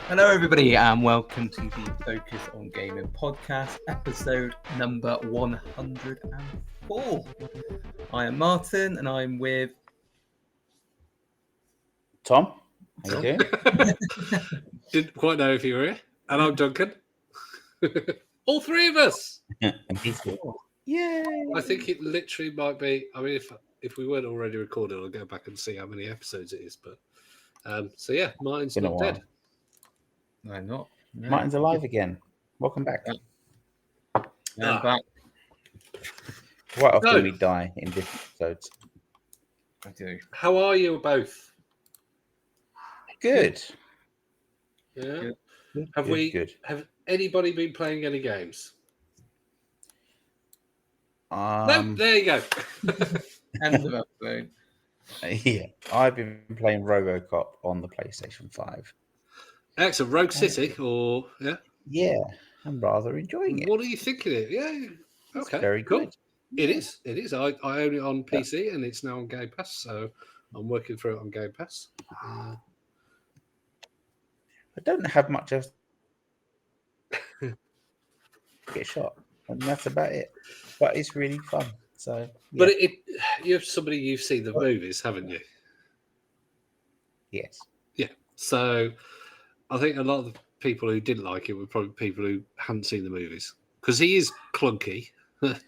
Hello, everybody, and welcome to the Focus on Gaming podcast, episode number 104. I am Martin, and I'm with Tom. How you doing? Didn't quite know if you were here. And I'm Duncan. All three of us. And he's here. Yay! I think it literally might be. I mean, if we weren't already recorded, I'll go back and see how many episodes it is. But so yeah, Martin's Been a not while. dead. I'm not. No. Martin's alive again. Welcome back. I'm back. Quite often No. we die in different episodes. I do. How are you both? Good. Yeah. Good. Have good, we? Good. Have anybody been playing any games? No. There you go. End of episode. Yeah, I've been playing RoboCop on the PlayStation 5. Excellent. Rogue City, or yeah. Yeah, I'm rather enjoying it. What are you thinking of it? Yeah. It's Okay. very cool. good. It is. It is. I own it on PC and it's now on Game Pass, so I'm working through it on Game Pass. I don't have much else to get shot, and that's about it. But it's really fun. So, yeah. But you're somebody you've seen the movies, haven't you? Yes. Yeah. So I think a lot of the people who didn't like it were probably people who hadn't seen the movies because he is clunky.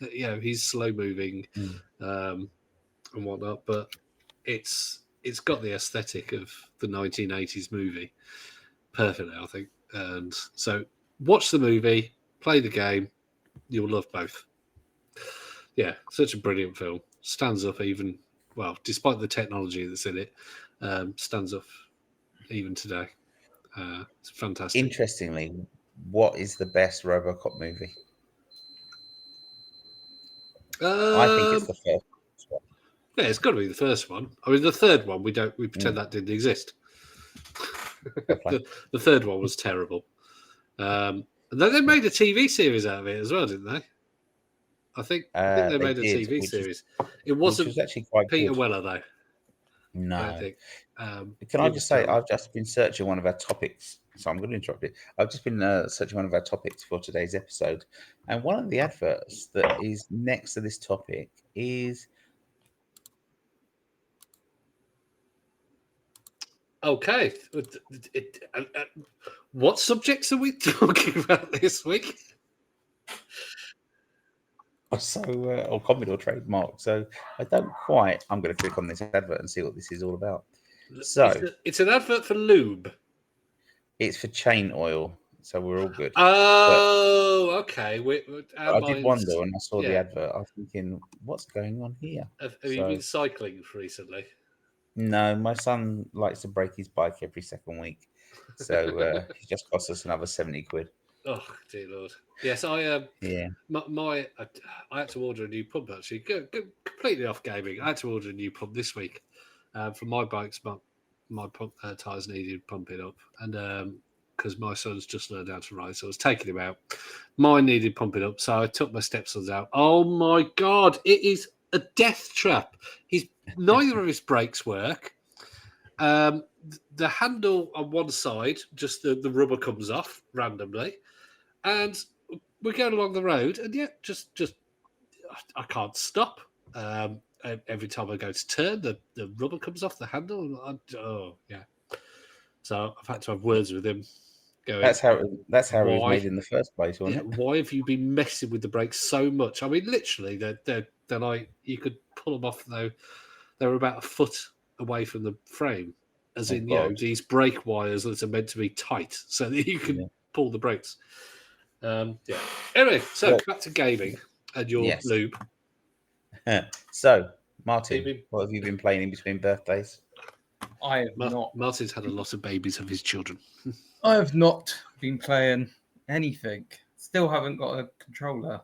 He's slow moving and whatnot, but it's got the aesthetic of the 1980s movie perfectly, I think. And so watch the movie, play the game, you'll love both. Yeah, such a brilliant film. Stands up despite the technology that's in it, stands up even today. It's fantastic. Interestingly, what is the best RoboCop movie? I think it's the first one. Yeah, it's got to be the first one. I mean, the third one we pretend that didn't exist. Okay. The third one was terrible. And then they made a TV series out of it as well, didn't they? I think they made a TV series. It wasn't actually quite Peter good. Weller though. No. I think. Can I just say, I've just been searching one of our topics. So I'm going to interrupt it. I've just been searching one of our topics for today's episode. And one of the adverts that is next to this topic is... Okay. What subjects are we talking about this week? or Commodore trademark. So I'm going to click on this advert and see what this is all about. So it's an advert for lube. It's for chain oil. So we're all good. Oh, okay. I did wonder when I saw the advert. I was thinking, what's going on here? Have you been cycling recently? No, my son likes to break his bike every second week. So it just cost us another 70 quid. Oh, dear Lord. Yes, I had to order a new pump, actually. Go completely off gaming. I had to order a new pump this week. For my bikes, my pump tyres needed pumping up. And because my son's just learned how to ride, so I was taking him out. Mine needed pumping up, so I took my stepson's out. Oh, my God. It is a death trap. Neither of his brakes work. The handle on one side, just the rubber comes off randomly. And we're going along the road, and just I can't stop. Every time I go to turn, the rubber comes off the handle. So I've had to have words with him. Going, that's how it was made in the first place, wasn't it? Why have you been messing with the brakes so much? I mean, literally, they're like you could pull them off though. They were about a foot away from the frame, as in these brake wires that are meant to be tight so that you can pull the brakes. Anyway, so back to gaming and your lube. So, Martin, what have you been playing in between birthdays? I have not. Martin's had a lot of babies of his children. I have not been playing anything. Still haven't got a controller.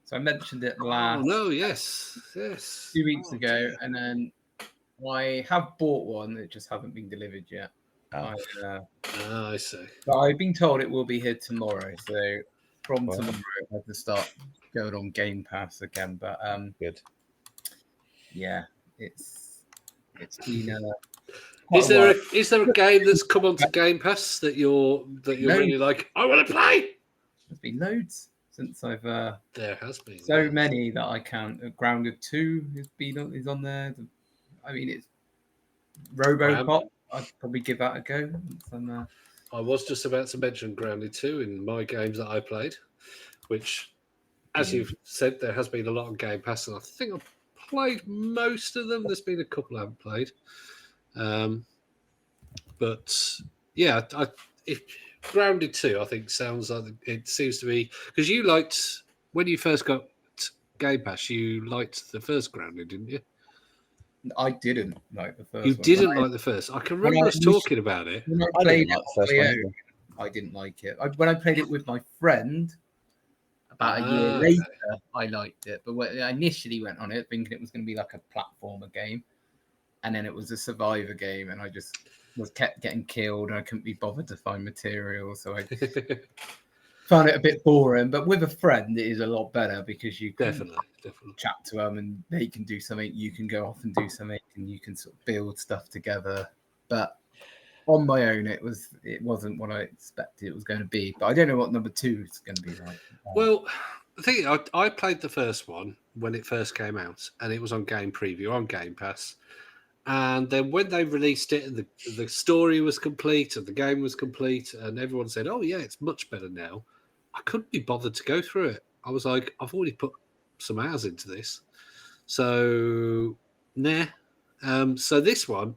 So I mentioned it last. Oh, no, yes. 2 weeks ago, and then I have bought one. It just hasn't been delivered yet. Oh. I see. But I've been told it will be here tomorrow. So from tomorrow, I have to start going on Game Pass again. But good. Yeah, it's been quite Is a while. there a game that's come onto Game Pass that you're really like? I want to play. There's been loads since I've There has been so many that I count. Grounded 2 is on there. I mean, it's RoboCop. I'd probably give that a go. I was just about to mention Grounded 2 in my games that I played, which, as you've said, there has been a lot on Game Pass, and I think I've played most of them. There's been a couple I haven't played. But yeah, Grounded 2, I think, sounds like it seems to be... Because you liked, when you first got Game Pass, you liked the first Grounded, didn't you? I didn't like the first You one. didn't like the first. I can remember us talking about it. When I played it, I didn't like it. When I played it with my friend about a year later, I liked it. But when I initially went on it thinking it was going to be like a platformer game, and then it was a survivor game, and I just kept getting killed, and I couldn't be bothered to find material, so I found it a bit boring. But with a friend, it is a lot better because you can definitely chat to them, and they can do something, you can go off and do something, and you can sort of build stuff together. But on my own, it wasn't what I expected it was going to be. But I don't know what number 2 is going to be like. Well, the thing I played the first one when it first came out, and it was on Game Preview on Game Pass. And then when they released it, and the story was complete, and the game was complete, and everyone said, "Oh yeah, it's much better now," I couldn't be bothered to go through it. I was like, I've already put some hours into this, so nah. So this one,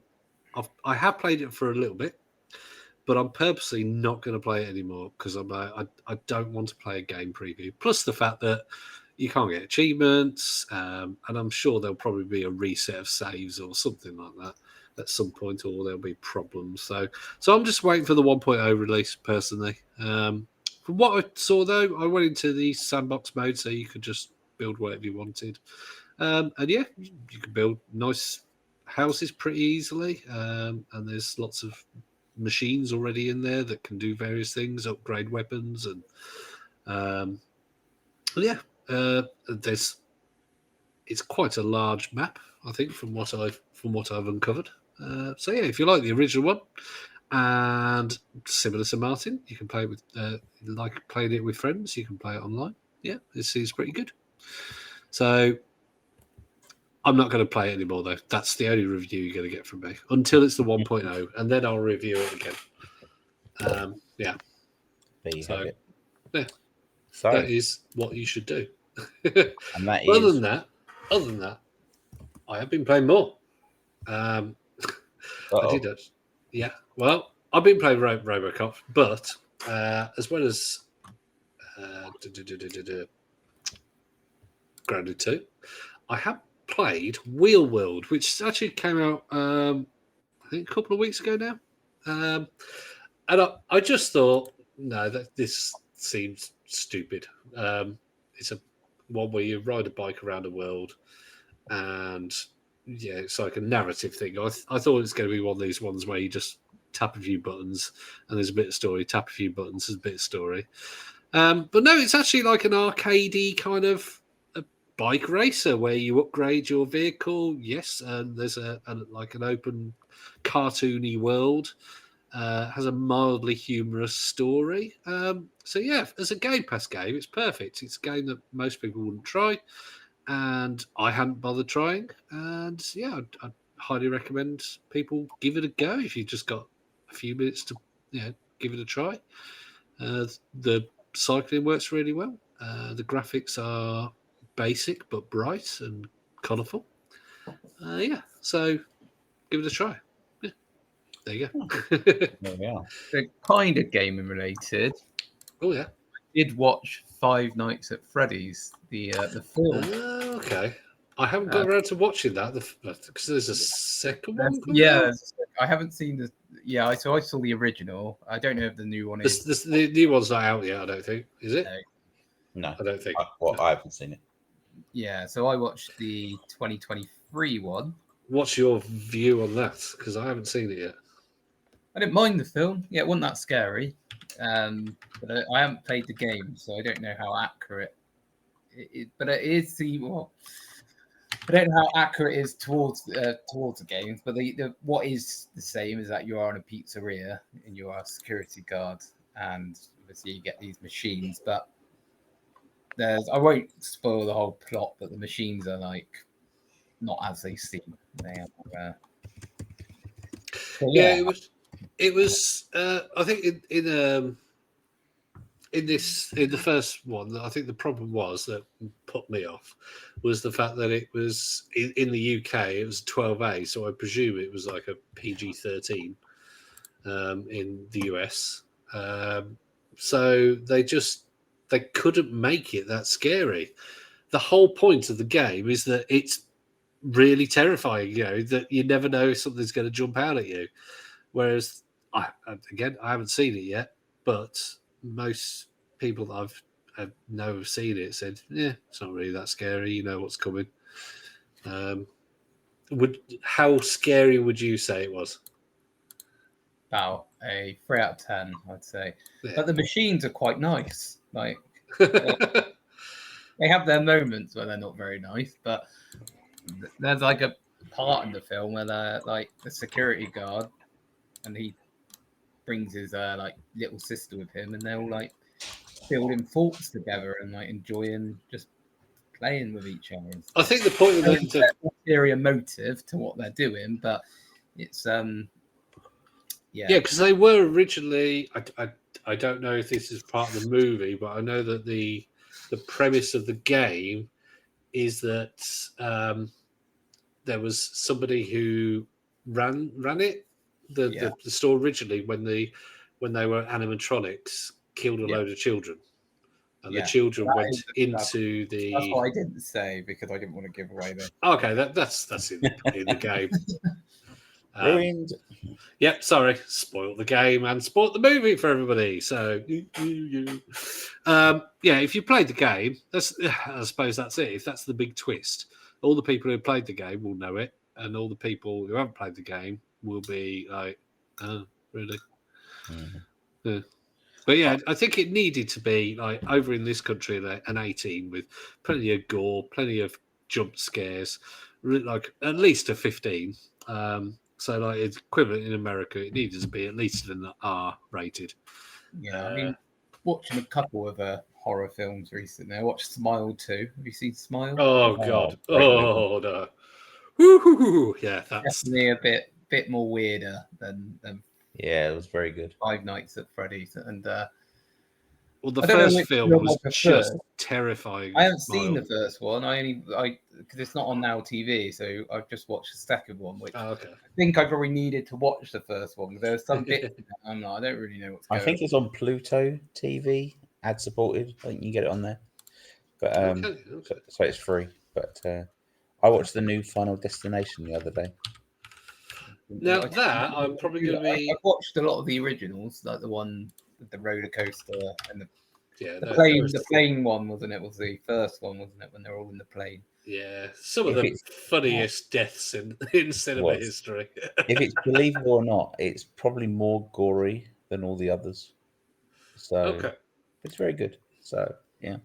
I have played it for a little bit, but I'm purposely not going to play it anymore because I don't want to play a game preview. Plus the fact that you can't get achievements, and I'm sure there'll probably be a reset of saves or something like that at some point, or there'll be problems. So I'm just waiting for the 1.0 release personally. From what I saw though, I went into the sandbox mode, so you could just build whatever you wanted, and yeah, you can build nice houses pretty easily, and there's lots of machines already in there that can do various things, upgrade weapons, and yeah. It's quite a large map, I think, from what I've uncovered. So yeah, if you like the original one, and similar to Martin, you can play it with like playing it with friends. You can play it online. Yeah, it seems pretty good. So I'm not going to play it anymore, though. That's the only review you're going to get from me until it's the 1.0, and then I'll review it again. Yeah. There you have it. Yeah. So that is what you should do. And that other is... than that, I have been playing more. I did it. Yeah. Well, I've been playing RoboCop, but as well as Grounded 2, I have played Wheel World, which actually came out I think a couple of weeks ago now. And I just thought, no, this seems stupid. It's a one where you ride a bike around the world, and yeah, it's like a narrative thing. I thought it was going to be one of these ones where you just tap a few buttons and there's a bit of story, tap a few buttons, there's a bit of story. But no, it's actually like an arcadey kind of a bike racer where you upgrade your vehicle. Yes, and there's like an open cartoony world. Has a mildly humorous story. So yeah, as a Game Pass game, it's perfect. It's a game that most people wouldn't try, and I hadn't bothered trying. And yeah, I'd highly recommend people give it a go if you've just got a few minutes to give it a try. The cycling works really well. The graphics are basic but bright and colourful. Yeah, so give it a try. There you go. There we are. So kind of gaming related. Oh yeah. I did watch Five Nights at Freddy's, the film. Okay. I haven't got around to watching that because there's a second one. Yeah, I haven't seen the. Yeah, so I saw the original. I don't know if the new one is. The new one's not out yet. I don't think. Is it? No, I don't think. I haven't seen it. Yeah, so I watched the 2023 one. What's your view on that? Because I haven't seen it yet. I didn't mind the film. Yeah, it wasn't that scary. But I haven't played the game, so I don't know how accurate it is. But it is I don't know how accurate it is towards the games, but the what is the same is that you are in a pizzeria and you are a security guard, and obviously you get these machines. But I won't spoil the whole plot, but the machines are like not as they seem. They are. Yeah, it was. I think in the first one, I think the problem was that put me off was the fact that it was in the UK. It was 12A, so I presume it was like a PG-13 in the US. So they couldn't make it that scary. The whole point of the game is that it's really terrifying. That you never know if something's going to jump out at you. Whereas, I haven't seen it yet, but most people that I know have seen it said, "Yeah, it's not really that scary. You know what's coming." How scary would you say it was? About a 3 out of 10, I'd say. Yeah. But the machines are quite nice. Like they have their moments where they're not very nice, but there's like a part in the film where they're like the security guard, and he brings his like little sister with him, and they're all like building forts together and like enjoying just playing with each other. I think the point of the ulterior motive to what they're doing, but it's yeah, because they were originally. I don't know if this is part of the movie, but I know that the premise of the game is that there was somebody who ran it. The store originally when they were animatronics killed a load of children, and the children went into the. That's what I didn't say because I didn't want to give away the. Okay, that's in the game. Ruined. Yep, sorry, spoiled the game and spoiled the movie for everybody. So, if you played the game, I suppose that's it. If that's the big twist, all the people who played the game will know it, and all the people who haven't played the game will be like, "Oh, really?" Mm-hmm. Yeah. But yeah, I think it needed to be like over in this country an 18 with plenty of gore, plenty of jump scares, like at least a 15. So like it's equivalent in America, it needed to be at least an R rated. Yeah, I mean, watching a couple of horror films recently. I watched Smile 2. Have you seen Smile? Oh God! Oh no! Woo-hoo-hoo. Yeah, that's definitely a bit more weirder than Yeah, it was very good. Five Nights at Freddy's, and well, the first film was just terrifying. I haven't seen the first one. Because it's not on Now TV, so I've just watched the second one, which I think I probably needed to watch the first one. There was some bits I don't really know what's going on. I think it's on Pluto TV, ad supported. I think you get it on there, but so it's free. But I watched the new Final Destination the other day. Now I'm probably going to be. I've watched a lot of the originals, like the one with the roller coaster and the plane one, wasn't it? Was the first one, wasn't it? When they're all in the plane. Yeah, some of the funniest deaths in cinema history. If it's believable or not, it's probably more gory than all the others. So it's very good. So yeah.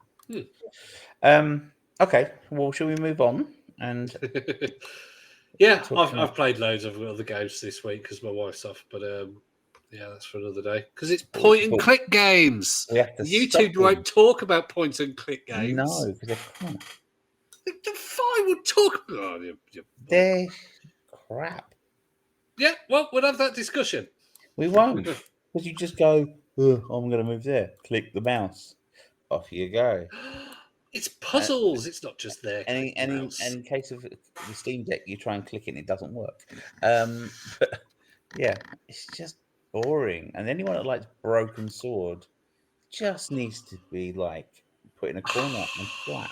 Okay. Well, shall we move on? And yeah, I've played loads of other games this week because my wife's off, but yeah, that's for another day. Because it's point and click games. YouTube won't talk about point and click games. No, because they can't. The fine would talk about they're crap. Yeah, well, we'll have that discussion. We won't. Because you just go, I'm going to move there. Click the mouse. Off you go. It's puzzles. It's not just there. And in case of the Steam Deck, you try and click it and it doesn't work. But yeah, it's just boring. And anyone that likes Broken Sword just needs to be like put in a corner and flat.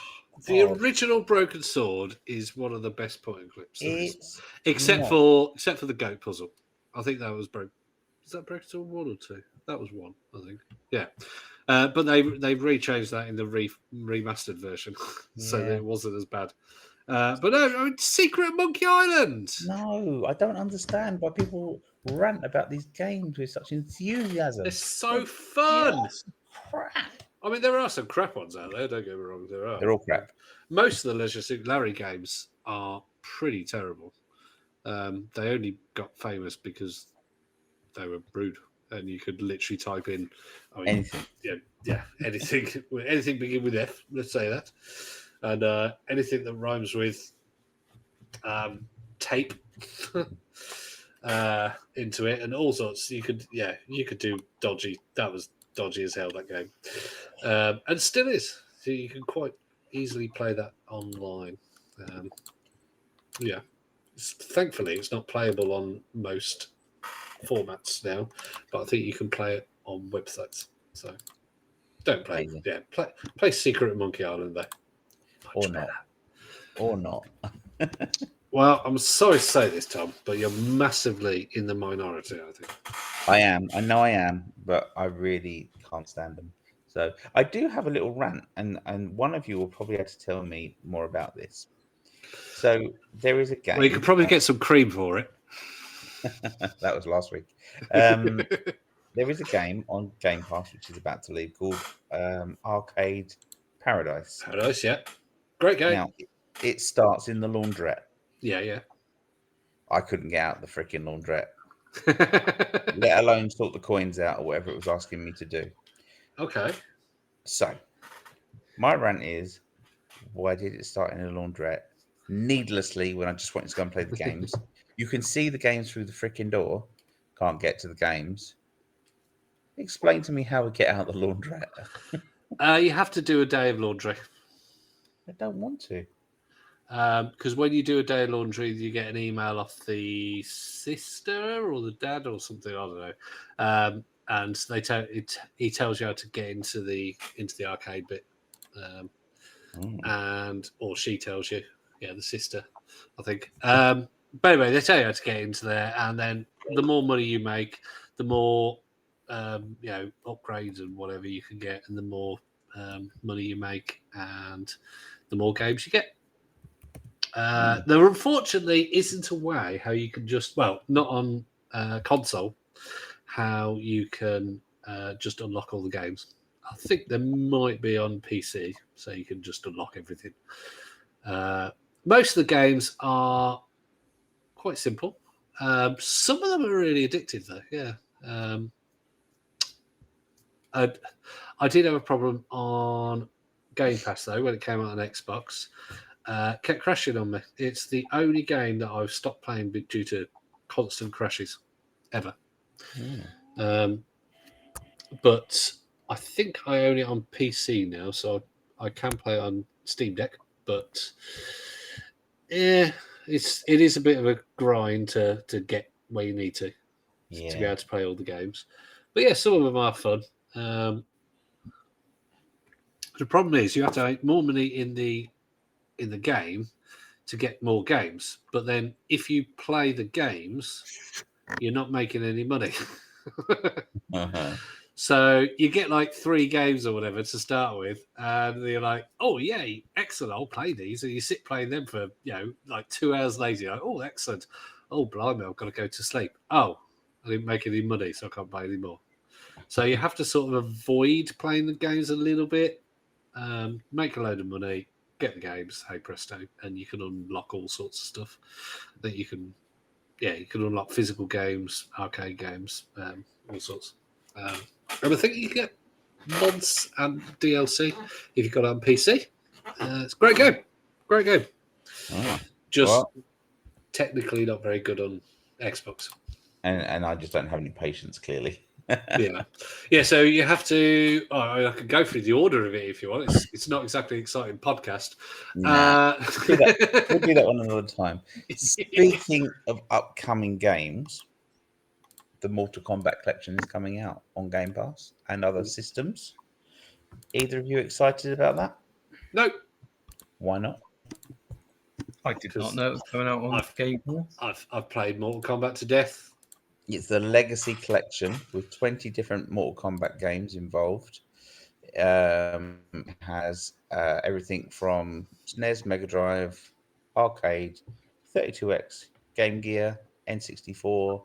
The original Broken Sword is one of the best point and clicks. Except for the goat puzzle. I think that was broken. Is that Broken Sword 1 or 2? That was 1, I think. Yeah. But they've rechanged that in the remastered version, so that it wasn't as bad. But no, I mean, Secret Monkey Island. No, I don't understand why people rant about these games with such enthusiasm. They're so fun. Crap. I mean, there are some crap ones out there. Don't get me wrong, there are. They're all crap. Most of the Leisure Suit Larry games are pretty terrible. They only got famous because they were rude, and you could literally type in anything. anything begin with F. Let's say that, and anything that rhymes with tape into it, and all sorts. You could do dodgy. That was dodgy as hell, that game, and still is. So you can quite easily play that online. Thankfully, it's not playable on most formats now, but I think you can play it on websites. So don't play. Amazing. Yeah, play Secret at Monkey Island there. Or not. Well, I'm sorry to say this, Tom, but you're massively in the minority, I think. I am. I know I am, but I really can't stand them. So I do have a little rant, and one of you will probably have to tell me more about this. So there is a game. Well, you could probably get some cream for it. That was last week. There is a game on Game Pass which is about to leave called Arcade Paradise. Paradise, yeah. Great game. Now, it starts in the laundrette. Yeah. I couldn't get out the freaking laundrette, let alone sort the coins out or whatever it was asking me to do. Okay. So, my rant is, why did it start in a laundrette needlessly when I just wanted to go and play the games? You can see the games through the freaking door. Can't get to the games. Explain to me how we get out the laundrette. You have to do a day of laundry. I don't want to. Because when you do a day of laundry, you get an email off the sister or the dad or something. I don't know. And he tells you how to get into the arcade bit, or she tells you. Yeah, the sister, I think. But anyway, they tell you how to get into there, and then the more money you make, the more upgrades and whatever you can get, and the more money you make, and the more games you get. There unfortunately isn't a way how you can not on console, how you can just unlock all the games. I think there might be on PC, so you can just unlock everything. Most of the games are quite simple. Some of them are really addictive, though. Yeah. I did have a problem on Game Pass, though, when it came out on Xbox. Kept crashing on me. It's the only game that I've stopped playing due to constant crashes, ever. But I think I own it on PC now, so I can play it on Steam Deck. But yeah, it is a bit of a grind to get where you need to be able to play all the games. But yeah, some of them are fun. The problem is you have to make more money in the game to get more games. But then if you play the games, you're not making any money. So you get like 3 games or whatever to start with, and you're like, oh, yay, excellent, I'll play these. And you sit playing them for, like 2 hours later, you're like, oh, excellent. Oh, blimey, I've got to go to sleep. Oh, I didn't make any money, so I can't play anymore. So you have to sort of avoid playing the games a little bit, make a load of money, get the games, hey presto, and you can unlock all sorts of stuff that you can unlock physical games, arcade games, all sorts. And I think you can get mods and DLC if you've got it on PC. It's a great game. Great game. Technically not very good on Xbox. And I just don't have any patience, clearly. Yeah. So you have to. I could go through the order of it if you want. It's not exactly an exciting podcast. Nah, we'll do that one another time. Speaking of upcoming games, the Mortal Kombat Collection is coming out on Game Pass and other systems. Either of you excited about that? No. Why not? I did not know it was coming out on Game Pass. I've played Mortal Kombat to death. It's the Legacy Collection with 20 different Mortal Kombat games involved. Has everything from SNES, Mega Drive, Arcade, 32X, Game Gear, N64,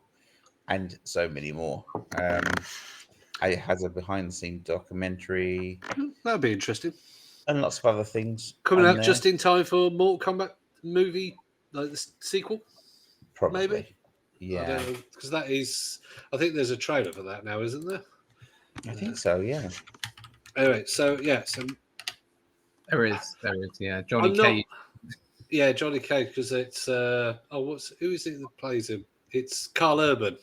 and so many more. It has a behind-the-scenes documentary. That'd be interesting. And lots of other things. Coming out just in time for Mortal Kombat movie, like the sequel? Probably. Maybe. Yeah. I don't know, because that is. I think there's a trailer for that now, isn't there? I think so. Yeah. Anyway, so There is, yeah. Johnny I'm not. Cage. Yeah, Johnny Cage, because it's who is it that plays him? It's Carl Urban.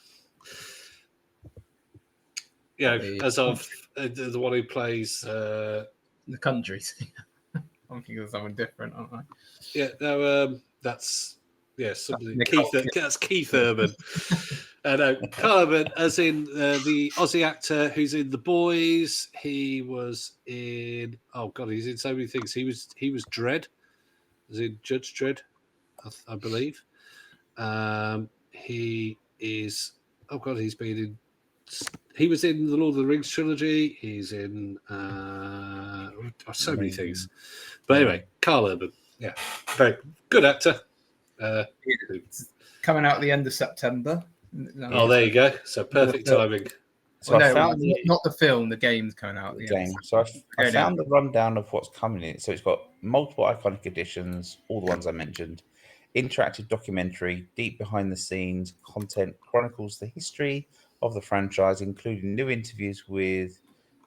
Yeah, as of the one who plays the countries. I'm thinking of someone different, aren't I? Yeah, no, that's somebody. That's Keith Urban. No, Carl Urban, as in the Aussie actor who's in The Boys. He was in. Oh God, he's in so many things. He was Dredd, as in Judge Dredd, I believe. He is. Oh God, he's been in. He was in the Lord of the Rings trilogy. He's in so many things. But anyway, Carl Urban, yeah, very good actor. It's coming out at the end of September. Oh, there you go. So perfect timing. So I found not the film. The game's coming out. The game. So I found the rundown of what's coming in it. So it's got multiple iconic editions, all the ones I mentioned, interactive documentary, deep behind the scenes content, chronicles the history of the franchise, including new interviews with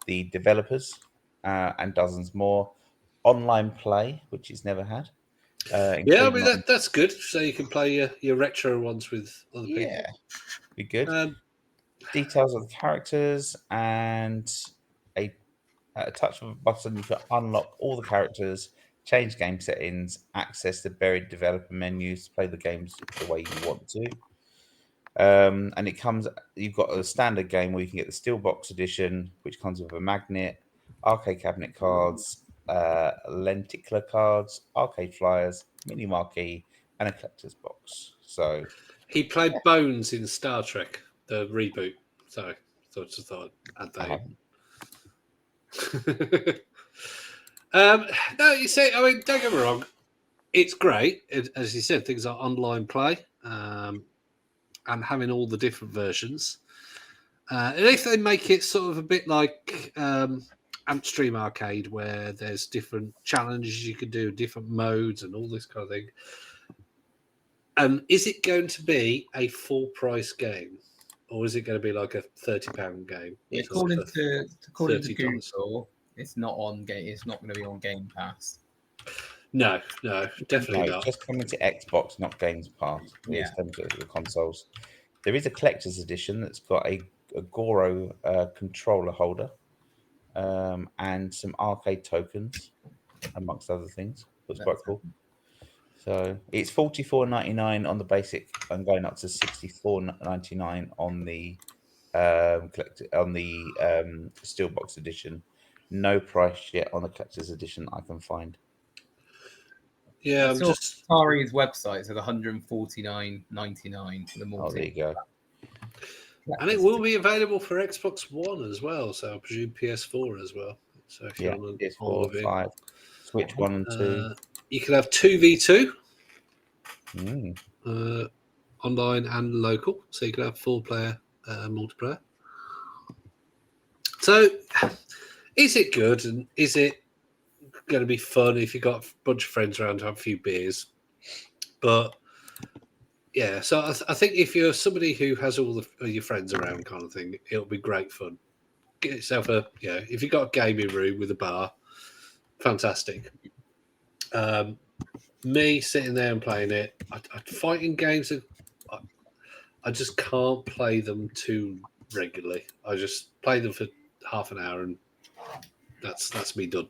the developers and dozens more. Online play, which it's never had. Yeah, I mean that's good. So you can play your retro ones with other people. Yeah, be good. Details of the characters and a touch of a button you can unlock all the characters, change game settings, access the buried developer menus, play the games the way you want to. And you've got a standard game where you can get the Steelbox edition, which comes with a magnet, arcade cabinet cards, lenticular cards, arcade flyers, mini marquee, and a collector's box. So he played Bones in Star Trek, the reboot. Sorry, just thought I'd add that. No, you see, I mean, don't get me wrong, it's great. As you said, things like online play and having all the different versions. And if they make it sort of a bit like Amstream Arcade, where there's different challenges you can do, different modes, and all this kind of thing. Is it going to be a full price game, or is it going to be like a £30 game? According to Google, it's not on game. It's not going to be on Game Pass. No, definitely not. It's just coming to Xbox, not Games Pass. It's coming to the consoles. There is a collector's edition that's got a Goro controller holder and some arcade tokens, amongst other things. That's quite cool. So it's $44.99 on the basic and going up to $64.99 on the Steelbox edition. No price yet on the collector's edition I can find. Yeah, I'm just Atari's website says $149.99 for the multi. Oh, there you go. And it will be available for Xbox One as well, so I presume PS4 as well. So if you're on PS4, 5, Switch 1 and 2. You can have 2v2 online and local, so you can have 4-player multiplayer. So, is it good, and is it going to be fun if you've got a bunch of friends around to have a few beers? But yeah, so I think if you're somebody who has all your friends around, kind of thing, it'll be great fun. Get yourself if you've got a gaming room with a bar, fantastic. Me sitting there and playing it, fighting games, I just can't play them too regularly. I just play them for half an hour and that's me done.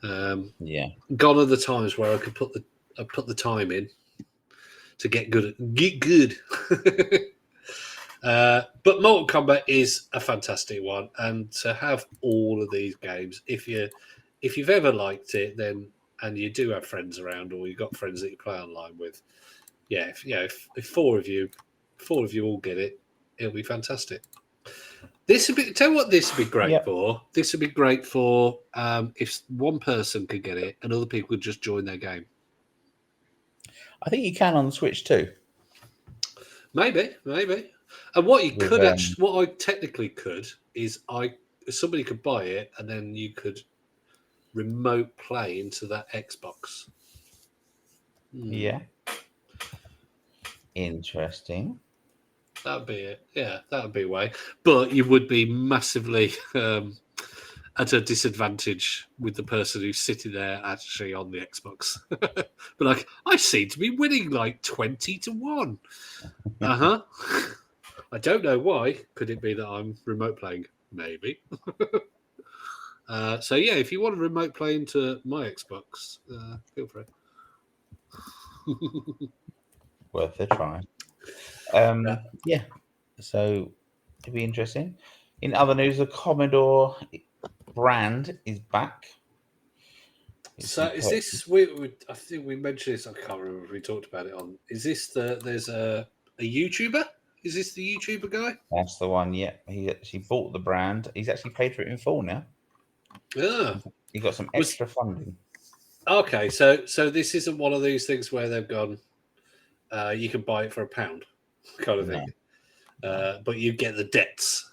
Gone are the times where I could put the time in to get good. But Mortal Kombat is a fantastic one, and to have all of these games, if you've ever liked it, then and you do have friends around, or you've got friends that you play online with, if four of you all get it, it'll be fantastic. This would be great for. This would be great for if one person could get it and other people could just join their game. I think you can on the Switch too. Maybe. And what you could what I technically could is somebody could buy it and then you could remote play into that Xbox. Yeah. Interesting. That'd be it. Yeah, that would be a way. But you would be massively at a disadvantage with the person who's sitting there actually on the Xbox. But like, I seem to be winning like 20-1. I don't know why. Could it be that I'm remote playing? Maybe. So yeah, if you want to remote play into my Xbox, feel free. Worth a try. Yeah. So it'd be interesting. In other news, the Commodore brand is back. So is this? I think we mentioned this. I can't remember if we talked about it on. Is this there's a YouTuber? Is this the YouTuber guy? That's the one. Yeah, he actually bought the brand. He's actually paid for it in full now. Yeah. He got some extra funding. Okay, so this isn't one of these things where they've gone. You can buy it for £1, kind of thing. But you get the debts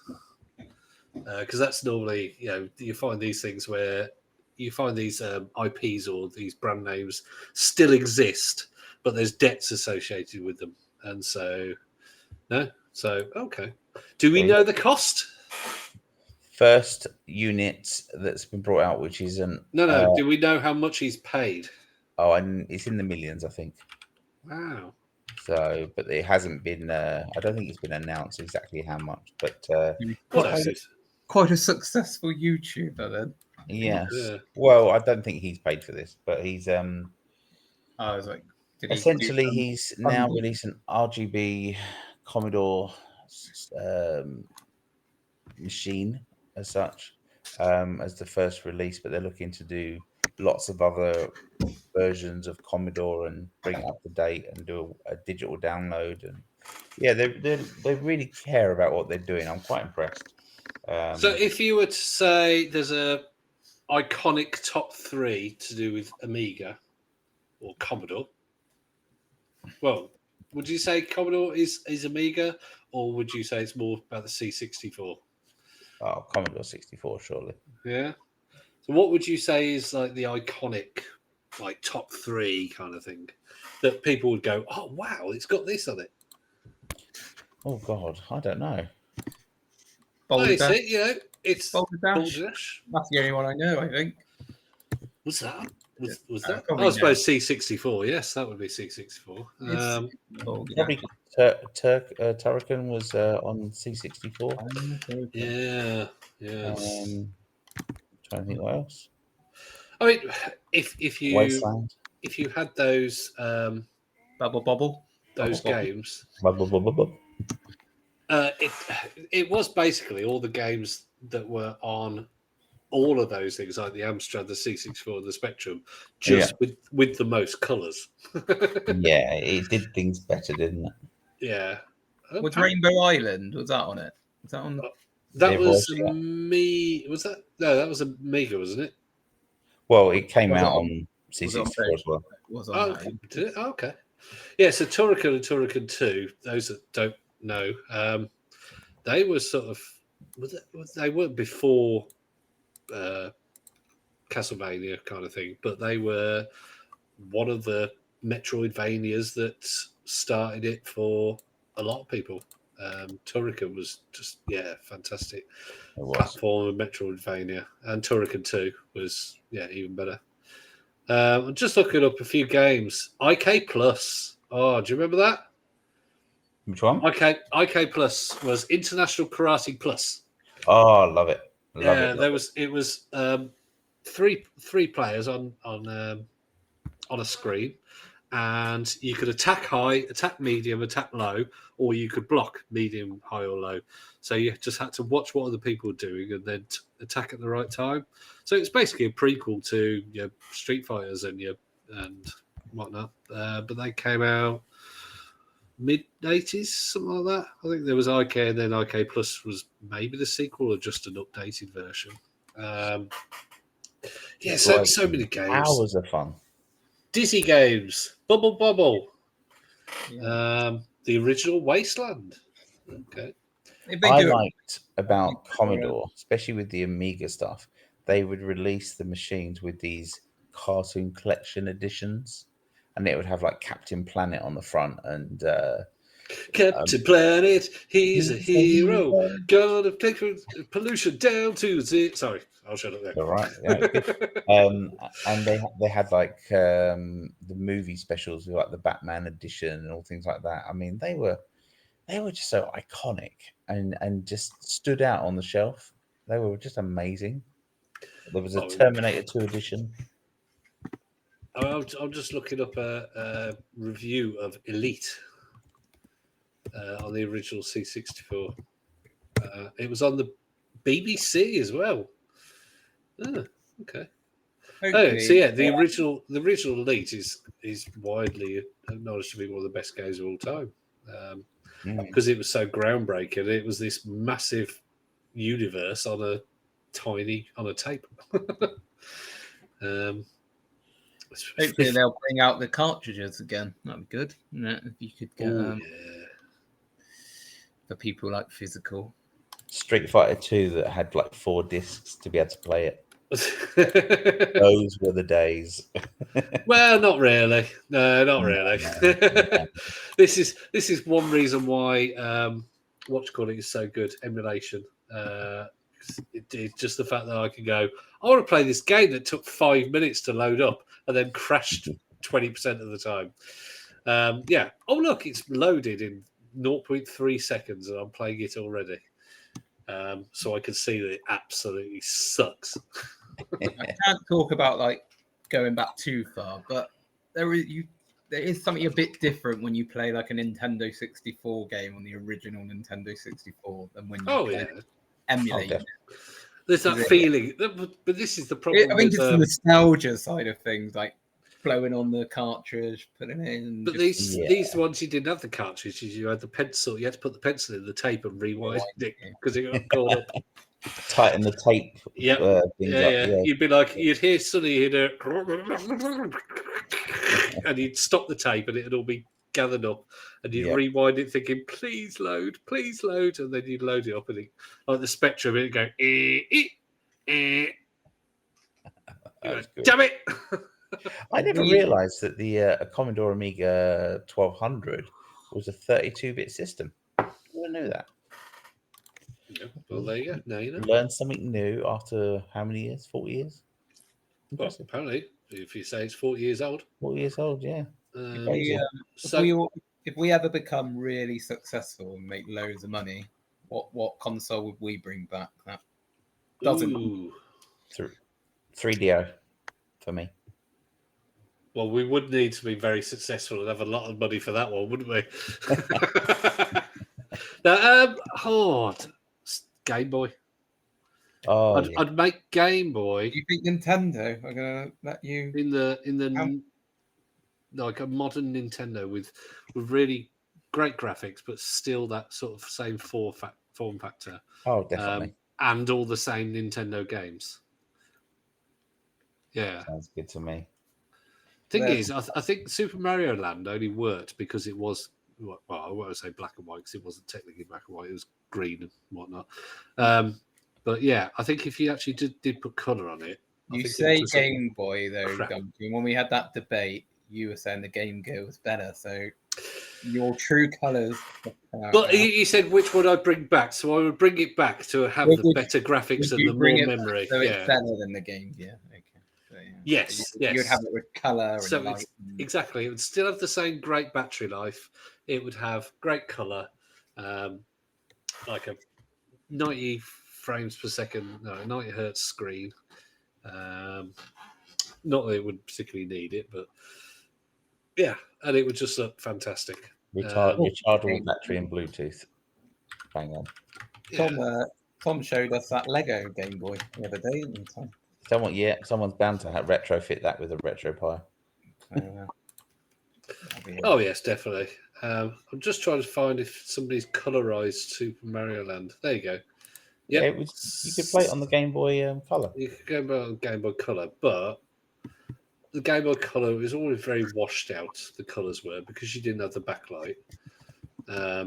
because that's normally you find these things where you find these IPs or these brand names still exist, but there's debts associated with them, and so okay. Do we know the cost? First unit that's been brought out, which isn't. No. Do we know how much he's paid? Oh, and it's in the millions, I think. Wow. So, but it hasn't been. I don't think it's been announced exactly how much, but quite a successful YouTuber then. Yes. Yeah. Well, I don't think he's paid for this, but he's. I was like, essentially, he's now released an RGB Commodore machine as such, as the first release, but they're looking to do lots of other versions of Commodore and bring it up to date and do a digital download. And yeah, they really care about what they're doing. I'm quite impressed. So if you were to say there's a iconic top 3 to do with Amiga or Commodore, well, would you say Commodore is Amiga, or would you say it's more about the C64? Oh, Commodore 64, surely. Yeah. So what would you say is like the iconic, like top 3 kind of thing that people would go, oh wow, it's got this on it? Oh God, I don't know. It's Balderdash. That's the only one I know, I think. Was that? Was that? I suppose C64. Yes, that would be C64. Probably Turrican was on C64. Yeah. Yes. Trying to think what else. I mean, if you Wasteland. If you had those Bubble those games, it was basically all the games that were on all of those things, like the Amstrad, the C64, the Spectrum, just with the most colours. Yeah, it did things better, didn't it? Yeah. Was Rainbow Island? Was that on it? Was that on? That was me. Was that? No, that was Amiga, wasn't it? Well, it came out on C64 as well. Was on okay. Did it? Oh, okay. Yeah, so Turrican and Turrican 2, those that don't know, they were sort of, they weren't before Castlevania kind of thing, but they were one of the Metroidvanias that started it for a lot of people. Turrican was just, fantastic platform of Metroidvania, and Turrican 2 was, even better. I'm just looking up a few games. IK Plus. Oh, do you remember that? Which one? IK Plus was International Karate Plus. Oh, love it. It was three players on a screen, and you could attack high, attack medium, attack low, or you could block medium, high, or low. So you just had to watch what other people were doing and then attack at the right time. So it's basically a prequel to Street Fighters and whatnot. But they came out mid-80s, something like that. I think there was IK, and then IK Plus was maybe the sequel or just an updated version. So many games. Hours of fun. Dizzy games, Bubble, the original Wasteland. Okay. I liked about Commodore, especially with the Amiga stuff, they would release the machines with these cartoon collection editions, and it would have like Captain Planet on the front, and Captain Planet, he's a hero. Gonna take pollution down to zero. Sorry, I'll shut up there. all right, yeah, good. And they had like the movie specials, like the Batman edition and all things like that. I mean, they were just so iconic and just stood out on the shelf. They were just amazing. There was a Terminator 2 edition. I'm just looking up a review of Elite on the original C64. It was on the BBC as well. Oh, okay. So yeah, the original Elite is widely acknowledged to be one of the best games of all time because it was so groundbreaking. It was this massive universe on a tape. Hopefully they'll bring out the cartridges again. That'd be good. If you could get for people like physical. Street Fighter 2 that had like 4 discs to be able to play it. Those were the days. Well, not really. No, not really. No. This is one reason why whatchamacallit is so good. Emulation. It's just the fact that I can go, I want to play this game that took 5 minutes to load up and then crashed 20% of the time. Oh, look, it's loaded in 0.3 seconds and I'm playing it already. So I can see that it absolutely sucks. I can't talk about like going back too far, but there is something a bit different when you play like a Nintendo 64 game on the original Nintendo 64 than when you emulate it. There's that feeling, but this is the problem. I think it's the nostalgia side of things, like blowing on the cartridge, putting it in. But these ones, you didn't have the cartridges. You had the pencil. You had to put the pencil in the tape and rewind it because it got caught up. Tighten the tape. Yeah. You'd be like, you'd hear suddenly, and you'd stop the tape, and it'd all be gathered up, and you'd rewind it, thinking, "Please load," and then you'd load it up, and like the Spectrum, it'd go, damn it! I never realised that the Commodore Amiga 1200 was a 32-bit system. I never knew that. Yeah, well, there you go. Now you know. Learn something new after how many years? 40 years? Well, apparently, if you say it's 40 years old. 40 years old, yeah. If we ever become really successful and make loads of money, what console would we bring back? That doesn't. 3DO for me. Well, we would need to be very successful and have a lot of money for that one, wouldn't we? Now, Game Boy. Oh, I'd make Game Boy. Do you think Nintendo are gonna let you in the like a modern Nintendo with really great graphics, but still that sort of same form factor? Oh, definitely. And all the same Nintendo games. Yeah, sounds good to me. Thing is, I think Super Mario Land only worked because it was, well, I won't say black and white because it wasn't technically black and white; it was green and whatnot. But yeah, I think if you actually did put color on it, you say Game Boy though, Duncan. When we had that debate, you were saying the Game Gear was better. So your true colors. But you said which would I bring back? So I would bring it back to have the better graphics and the more memory. So it's better than the Game Gear. Okay. Yes, you would have it with colour and light. Exactly. It would still have the same great battery life. It would have great colour, like a 90 frames per second, 90 hertz screen. Not that it would particularly need it, but yeah, and it would just look fantastic. Rechargeable battery and Bluetooth. Bang on. Yeah. Tom showed us that Lego Game Boy the other day, didn't he, Tom? Someone's bound to retrofit that with a RetroPie. Oh yes, definitely. I'm just trying to find if somebody's colorized Super Mario Land. There you go. Yeah, you could play it on the Game Boy Color. You could go on Game Boy Color, but the Game Boy Color was always very washed out. The colors were because you didn't have the backlight. Yeah.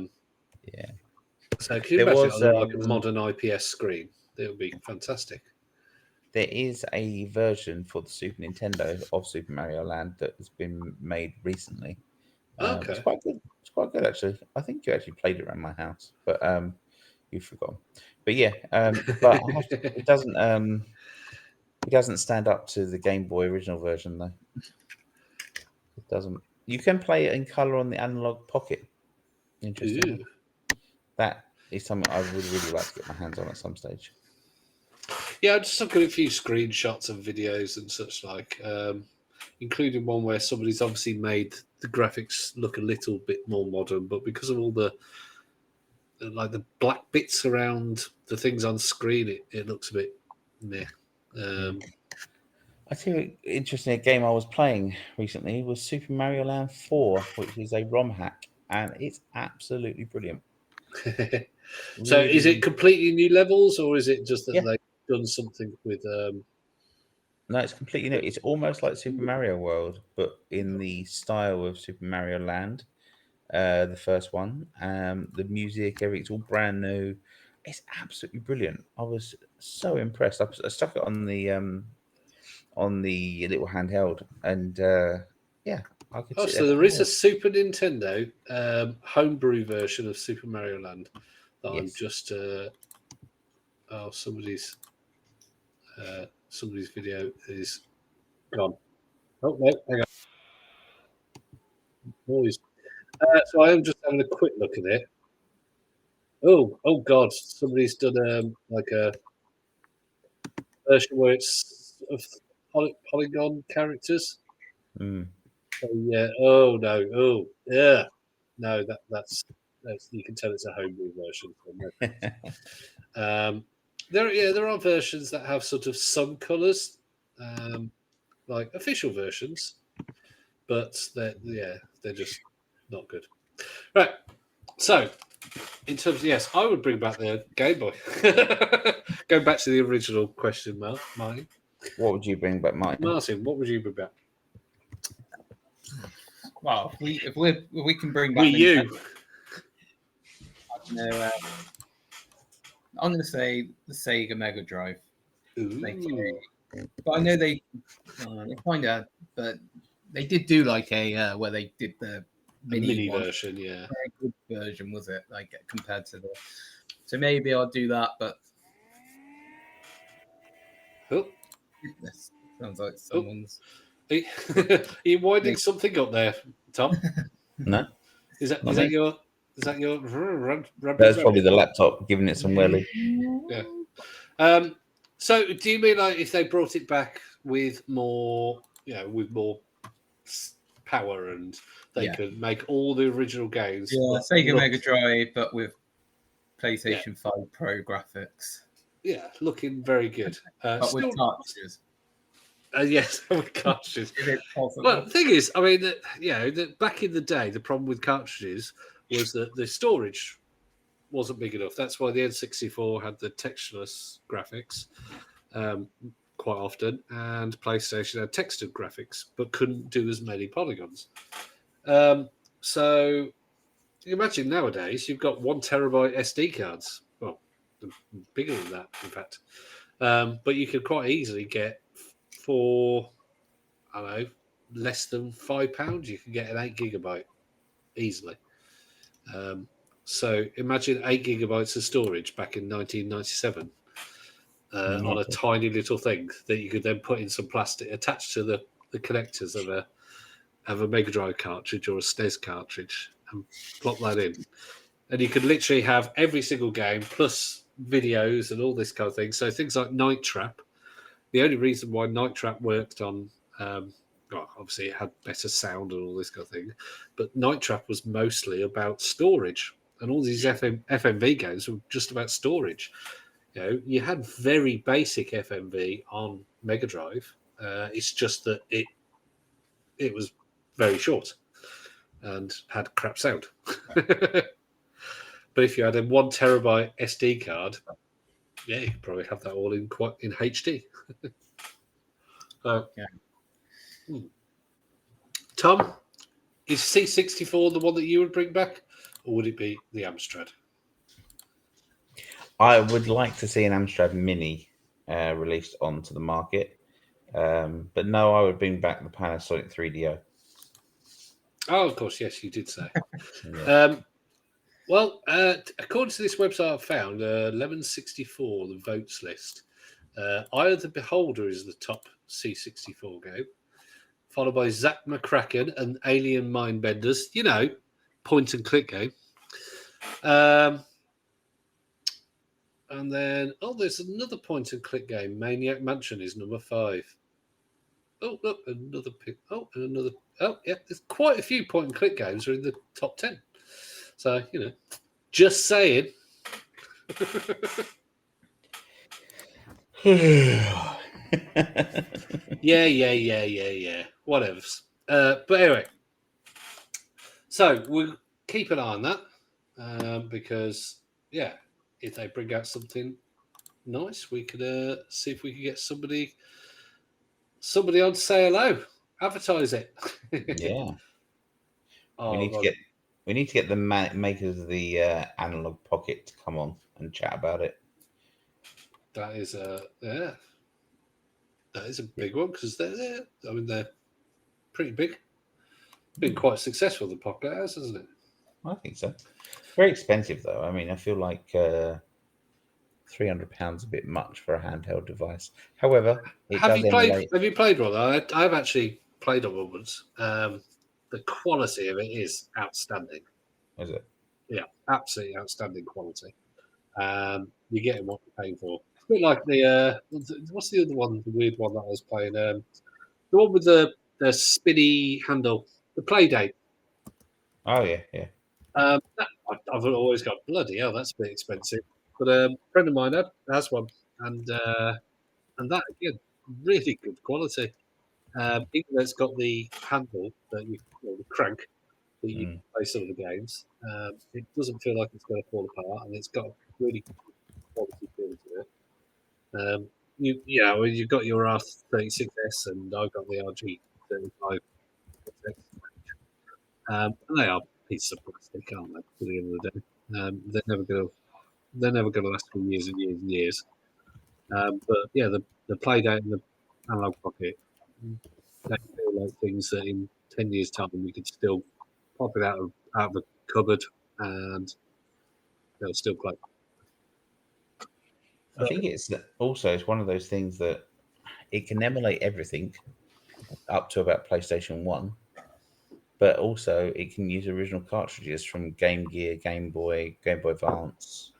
So can you imagine on like a modern IPS screen? It would be fantastic. There is a version for the Super Nintendo of Super Mario Land that has been made recently. Okay. It's quite good. It's quite good actually. I think you actually played it around my house, but you've forgotten. But yeah, but it doesn't stand up to the Game Boy original version though. It doesn't. You can play it in color on the Analog Pocket. Interesting. That is something I would really like to get my hands on at some stage. Yeah, I just looked at a few screenshots of videos and such like, including one where somebody's obviously made the graphics look a little bit more modern, but because of all the black bits around the things on screen, it looks a bit meh. I tell you, interesting. A game I was playing recently was Super Mario Land 4, which is a ROM hack, and it's absolutely brilliant. So, Really, is it completely new levels, or is it just that Yeah. they've done something with? No, it's completely new. It's almost like Super Mario World, but in the style of Super Mario Land, the first one. The music, everything's all brand new. It's absolutely brilliant. I was so impressed. I stuck it on the little handheld, and yeah, I could Oh, sit so there. there is a Super Nintendo homebrew version of Super Mario Land that I'm Yes. just. Somebody's video is gone. Oh no, hang on. Noise. So I am just having a quick look at it. Oh God! Somebody's done like a version where it's of polygon characters. Mm. Oh yeah. Oh no. Oh yeah. No, that's you can tell it's a homebrew version. So no. There are versions that have sort of some colours, like official versions, but they're just not good. Right. So, in terms of yes, I would bring back the Game Boy. Going back to the original question, Martin. What would you bring back, Martin? Martin, what would you bring back? Well, if we can bring back Wii U. No, I'm going to say the Sega Mega Drive. But I know they kind of, but they did do like a where they did the mini version, yeah. Very good version, was it? Like compared to the. So maybe I'll do that, but. Oh. This sounds like someone's. Are you winding something up there, Tom? No. Is that your? That's probably the laptop giving it some welly. Yeah. So do you mean like if they brought it back with more, with more power and they could make all the original games? Yeah, Sega Mega Drive, but with PlayStation 5 Pro graphics. Yeah, looking very good. But with cartridges. Yes, with cartridges. If it's possible. Well, the thing is, I mean, that back in the day, the problem with cartridges was that the storage wasn't big enough. That's why the N64 had the textureless graphics quite often, and PlayStation had textured graphics, but couldn't do as many polygons. So you imagine nowadays you've got 1 terabyte SD cards. Well, bigger than that, in fact. But you could quite easily get for, I don't know, less than £5. You can get an 8 gigabyte easily. So imagine 8 gigabytes of storage back in 1997 on a tiny little thing that you could then put in some plastic attached to the connectors of a Mega Drive cartridge or a SNES cartridge and plop that in. And you could literally have every single game plus videos and all this kind of thing. So things like Night Trap. The only reason why Night Trap worked on, obviously it had better sound and all this kind of thing, but Night Trap was mostly about storage. And all these FMV games were just about storage. You had very basic FMV on Mega Drive. It's just that it was very short and had crap sound. But if you had a 1 terabyte SD card, you could probably have that all in HD. Tom, is C64 the one that you would bring back, or would it be the Amstrad? I would like to see an Amstrad Mini released onto the market. But no, I would bring back the Panasonic 3DO. Oh, of course, yes, you did say. Yeah. Well, according to this website I found, 1164, the votes list, Eye of the Beholder is the top C64 game, followed by Zack McCracken and Alien Mindbenders, point and click game. And then, there's another point and click game. Maniac Mansion is number 5. Oh, look, another pick. Oh, and another. Oh, yeah, there's quite a few point and click games are in the top 10. So, just saying. Yeah. Whatever. But anyway, so we'll keep an eye on that because, if they bring out something nice, we could see if we can get somebody on say hello, advertise it. Yeah. Oh, we need to get the makers of the Analog Pocket to come on and chat about it. That is that is a big one because they're pretty big. Been quite successful, the Pocket has, hasn't it? I think so. Very expensive though. I mean, I feel like £300 a bit much for a handheld device. However, Have you played one? I've actually played on one once. The quality of it is outstanding. Is it? Yeah, absolutely outstanding quality. You're getting what you're paying for. It's a bit like the what's the other one? The weird one that I was playing. The one with the spinny handle, the Playdate. Oh yeah. I've always got bloody hell. That's a bit expensive, but a friend of mine has one, and that again, really good quality. Even though it's got the handle that the crank that you can play some of the games, it doesn't feel like it's going to fall apart, and it's got a really good quality feel to it. You've got your R36S, and I've got the RG35. And they are pieces of plastic, aren't they? At the end of the day, they're never going to last for years and years and years. But yeah, the Playdate and the Analog Pocket, they feel like things that in 10 years' time you could still pop it out of the cupboard and they'll still play. I think it's one of those things that it can emulate everything up to about PlayStation 1, but also it can use original cartridges from Game Gear, Game Boy Advance,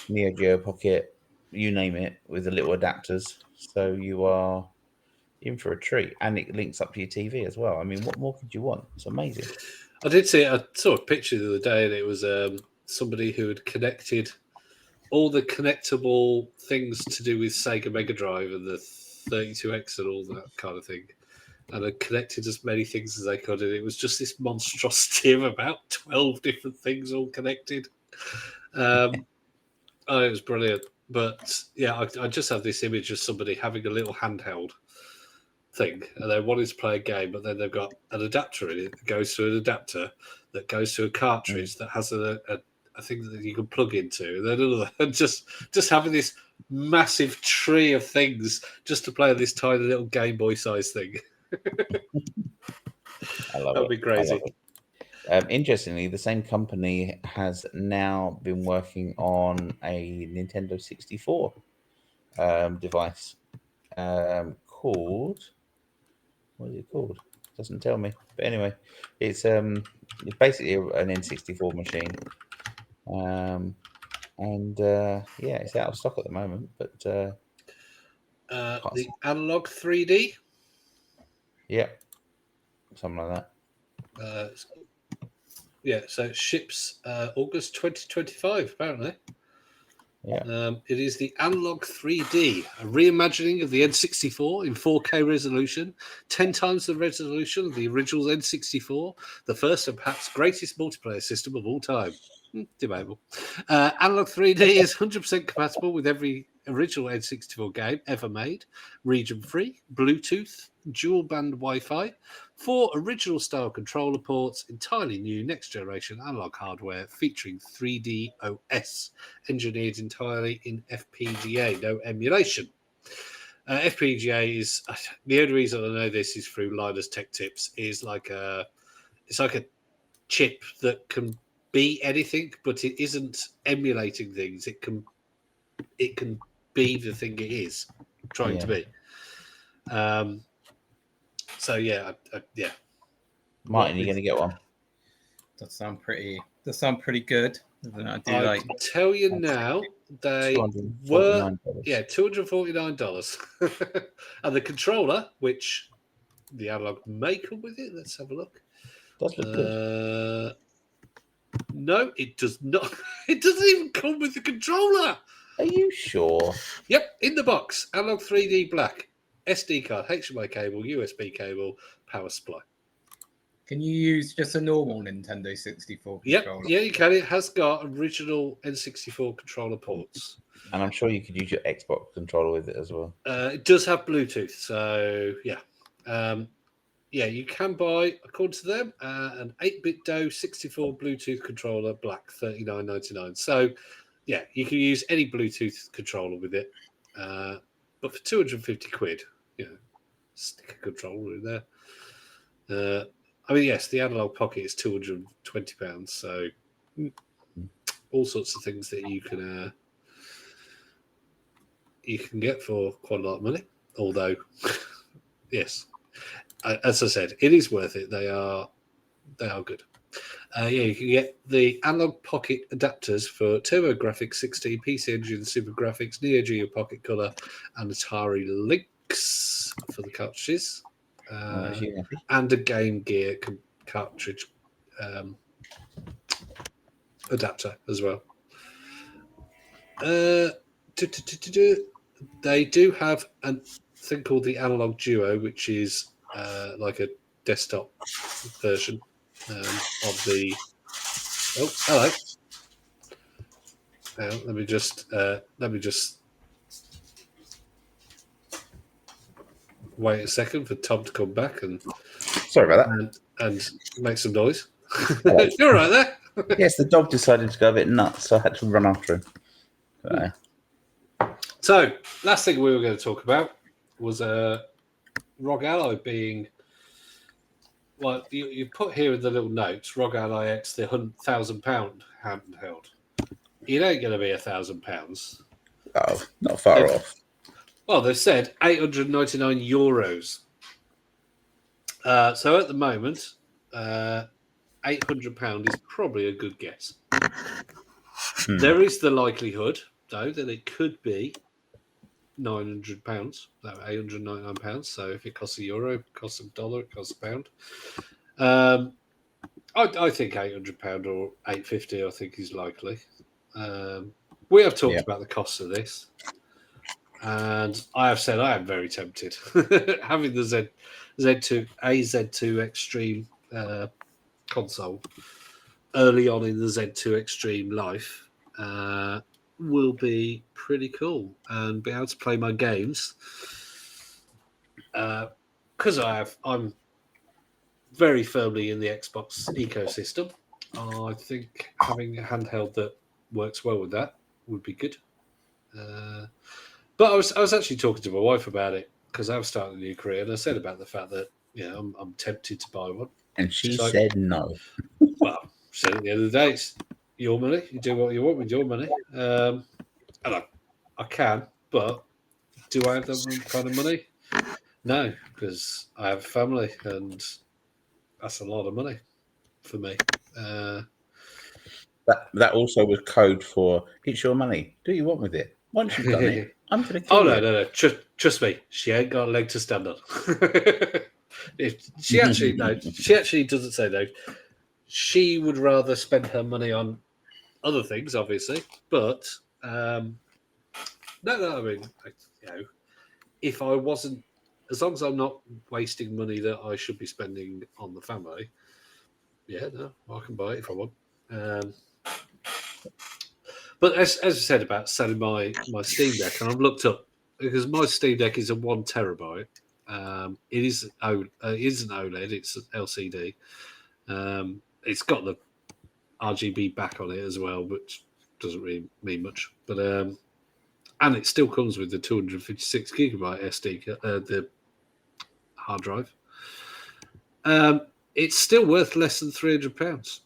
Neo Geo Pocket, you name it, with the little adapters. So you are in for a treat, and it links up to your TV as well. I mean, what more could you want? It's amazing. I saw a picture the other day, and it was somebody who had connected all the connectable things to do with Sega Mega Drive and the 32X and all that kind of thing, and had connected as many things as they could, and it was just this monstrosity of about 12 different things all connected. It was brilliant. But yeah, I just have this image of somebody having a little handheld thing, and they wanted to play a game, but then they've got an adapter in it that goes to an adapter that goes to a cartridge that has a thing that you can plug into, and then another, just having this massive tree of things just to play this tiny little Game Boy size thing. I love That'd be crazy. Interestingly, the same company has now been working on a Nintendo 64 device called, what is it called? Doesn't tell me. But anyway, it's basically an N64 machine. It's out of stock at the moment. But the Analog 3D. Yeah, something like that. So it ships August 2025, apparently. Yeah. It is the Analog 3D, a reimagining of the N64 in 4K resolution, 10 times the resolution of the original N64, the first and perhaps greatest multiplayer system of all time. Debatable. Analog 3D is 100% compatible with every original N64 game ever made, region-free, Bluetooth, dual-band Wi-Fi, 4 original style controller ports, entirely new next-generation analog hardware featuring 3D OS, engineered entirely in FPGA, no emulation. FPGA is the only reason I know this is through Linus Tech Tips. Is it's like a chip that can be anything, but it isn't emulating things. It can be the thing it is trying to be. So yeah. Martin, you're going to get one. Does sound pretty good. I can tell you now, they were $249, and the controller, which the analog may come with it. Let's have a look. Does look good. No, it does not. It doesn't even come with the controller. Are you sure? Yep, in the box. Analog 3D black, SD card, HDMI cable, USB cable, power supply. Can you use just a normal Nintendo 64 controller? Yeah, you can. It has got original N64 controller ports. And I'm sure you could use your Xbox controller with it as well. It does have Bluetooth, so yeah. You can buy, according to them, an 8-bit DOE 64 Bluetooth controller, black, $39.99. So, yeah, you can use any Bluetooth controller with it. But for £250, stick a controller in there. Yes, the analog pocket is £220, so all sorts of things that you can get for quite a lot of money. Although, yes, as I said, it is worth it. They are good. You can get the analog pocket adapters for TurboGrafx 16, PC Engine, Super Graphics, Neo Geo Pocket Color, and Atari Lynx for the cartridges. And a Game Gear cartridge adapter as well. They do have a thing called the Analog Duo, which is like a desktop version of the. Oh, hello. Now, let me just wait a second for Tom to come back and. Sorry about that. And make some noise. You're all right there. Yes, the dog decided to go a bit nuts, so I had to run after him. So, last thing we were going to talk about was ROG Ally being. Well, you put here in the little notes, ROG Ally X, the £1,000 handheld. It ain't going to be £1,000. Oh, not far off. Well, they've said €899. So at the moment, £800 is probably a good guess. There is the likelihood, though, that it could be £900, £899. So if it costs €1, it costs $1, it costs £1. I think £800 or $850, I think is likely. We have talked about the cost of this, and I have said I am very tempted. Having the Z2 Extreme console early on in the Z2 Extreme life will be pretty cool, and be able to play my games because I'm very firmly in the Xbox ecosystem. I think having a handheld that works well with that would be good. But I was actually talking to my wife about it because I've started a new career, and I said about the fact that I'm tempted to buy one, and she said no. Well, she said at the end of the day, it's your money. You do what you want with your money. And I can, but do I have that kind of money? No, because I have a family, and that's a lot of money for me. That also was code for it's your money. Do you want with it? Once you've done it, I'm going to kill you. No. Trust me, she ain't got a leg to stand on. She actually doesn't say no. She would rather spend her money on other things, obviously, but no. I mean, if I wasn't, as long as I'm not wasting money that I should be spending on the family, I can buy it if I want. But as I said about selling my Steam Deck, and I've looked up because my Steam Deck is a 1 terabyte. It is an OLED. It's an LCD. It's got the RGB back on it as well, which doesn't really mean much. But and it still comes with the 256 gigabyte SD, the hard drive. It's still worth less than £300,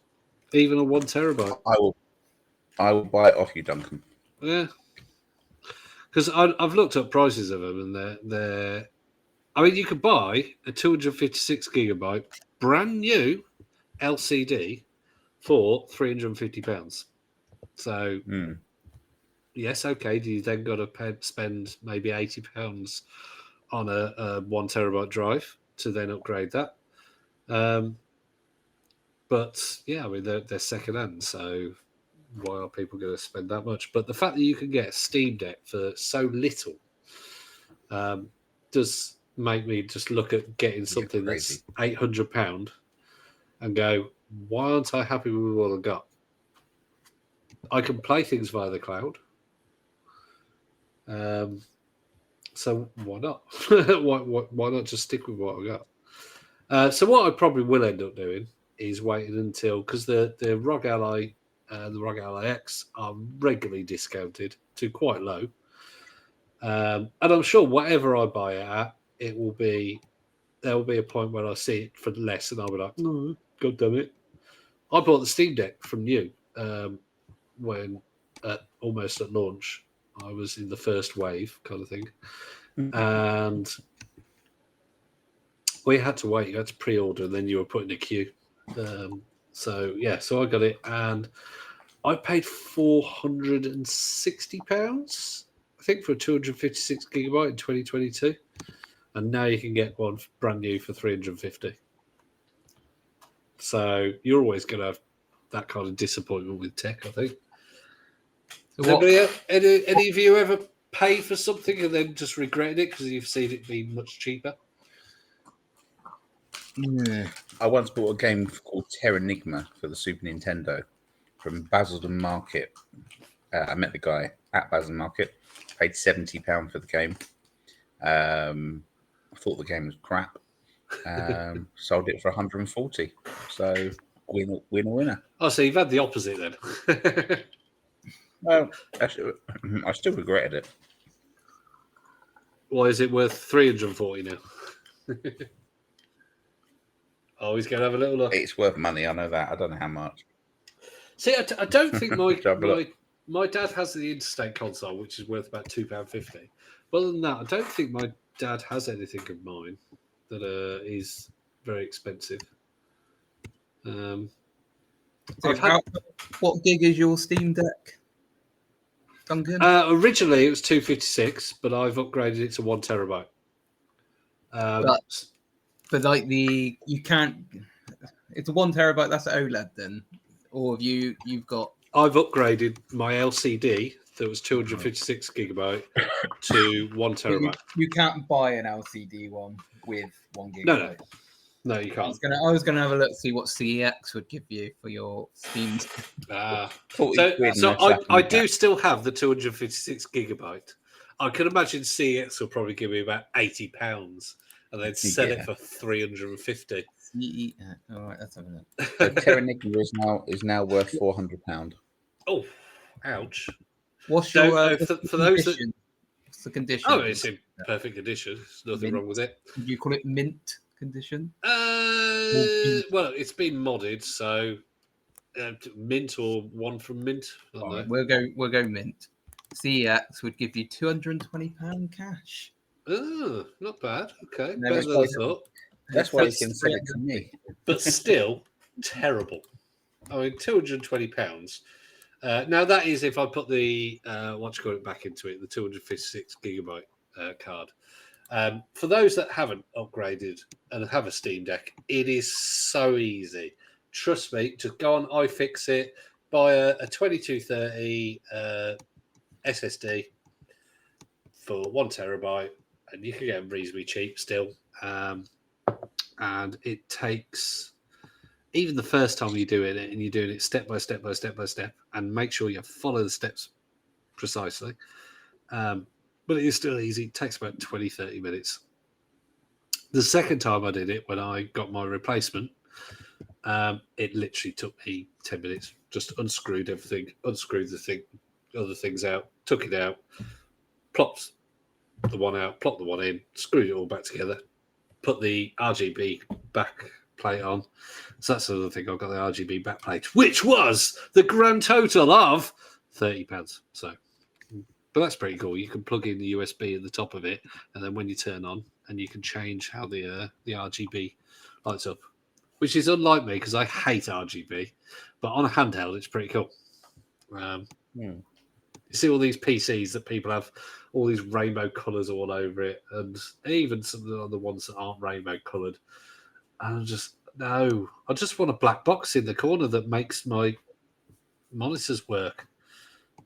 even a 1 terabyte. I will buy it off you, Duncan. Yeah, because I've looked up prices of them, and they're. I mean, you could buy a 256 gigabyte brand new LCD for £350. So, yes, okay. Do you then got to spend maybe £80 on a 1 terabyte drive to then upgrade that? But yeah, I mean they're second hand, so why are people going to spend that much? But the fact that you can get a Steam Deck for so little does make me just look at getting something that's £800 and go, why aren't I happy with what I've got? I can play things via the cloud, so why not? why not just stick with what I got? So what I probably will end up doing is waiting until, because the ROG Ally and the ROG Ally X are regularly discounted to quite low. And I'm sure whatever I buy it at, there will be a point where I see it for less and I'll be like, no, God damn it. I bought the Steam Deck from you when almost at launch. I was in the first wave kind of thing. And we had to wait. You had to pre-order and then you were put in a queue. So I got it and I paid £460, I think, for a 256 gigabyte in 2022, and now you can get one brand new for £350. So you're always going to have that kind of disappointment with tech, I think. So any of you ever pay for something and then just regretted it because you've seen it being much cheaper? Yeah. I once bought a game called Terranigma for the Super Nintendo from Basildon Market. I met the guy at Basildon Market, paid £70 for the game. I thought the game was crap. Sold it for 140. So winner. Oh, so you've had the opposite then. Well, actually, I still regretted it. Why is it worth 340 now? Oh, he's going to have a little look. It's worth money. I know that. I don't know how much. See, I don't think my dad has the Interstate console, which is worth about £2.50. But other than that, I don't think my dad has anything of mine that is very expensive. What gig is your Steam Deck, Duncan? Originally, it was 256, but I've upgraded it to 1 terabyte. But like you can't. It's a 1 terabyte. That's OLED then, or have you've got? I've upgraded my LCD that was 256 gigabyte to 1 terabyte. You can't buy an LCD one with 1 gigabyte. No, you can't. I was gonna have a look to see what CEX would give you for your Steam. So I do still have the 256 gigabyte. I can imagine CEX will probably give me about £80, and they'd sell it for 350. All right, that's having it. So Terranigma is now worth £400. Oh, ouch! What's your for those that? What's the condition? Oh, it's in perfect condition. There's nothing wrong with it. Do you call it mint condition? Well, it's been modded, so mint or one from mint. Right, we'll go mint. CEX would give you £220 cash. Oh, not bad. Okay, No, better than I thought. That's why you can sell it to me. But still terrible. I mean, £220. Now that is if I put the back into it, the 256 gigabyte card. For those that haven't upgraded and have a Steam Deck, it is so easy. Trust me, just go on iFixit, buy a 2230 SSD for 1 terabyte, and you can get them reasonably cheap still. And it takes, even the first time you're doing it, and you're doing it step by step, and make sure you follow the steps precisely. But it is still easy. It takes about 20-30 minutes. The second time I did it, when I got my replacement, it literally took me 10 minutes. Just unscrewed everything, unscrewed the thing, other things out, took it out, plopped the one out, plopped the one in, screwed it all back together, put the RGB back plate on. So that's another thing. I've got the RGB back plate, which was the grand total of £30. So, but that's pretty cool. You can plug in the USB at the top of it, and then when you turn on, and you can change how the RGB lights up, which is unlike me because I hate RGB. But on a handheld, it's pretty cool. You see all these PCs that people have all these rainbow colours all over it, and even some of the other ones that aren't rainbow coloured. And I just want a black box in the corner that makes my monitors work.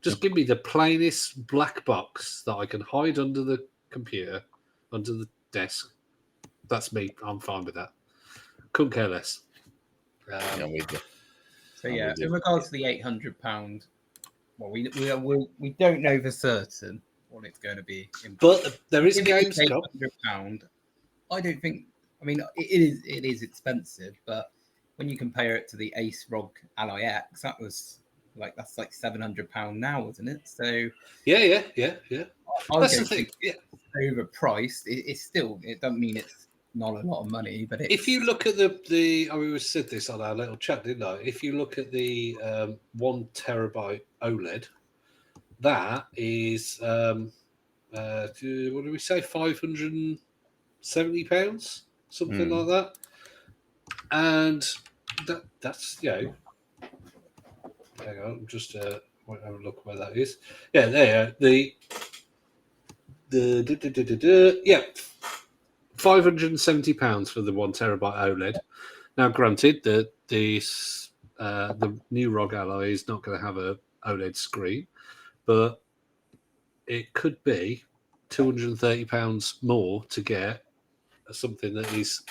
Just give me the plainest black box that I can hide under the computer, under the desk. That's me. I'm fine with that. Couldn't care less. So yeah, in regards to the £800, well, we don't know for certain what it's going to be. But there is games. £800. I don't think. I mean, it is expensive, but when you compare it to the Ace ROG Ally X, that's like £700 now, isn't it? So yeah. I don't think it's overpriced. It doesn't mean it's not a lot of money, but if you look at we said this on our little chat, didn't I? If you look at the 1 terabyte OLED, that is what do we say, £570, something like that, and that's hang on, I'm just have a look where that is. Yeah, there. £570 for the 1 terabyte OLED. Now, granted, that the new ROG Ally is not going to have a OLED screen, but it could be £230 more to get something that is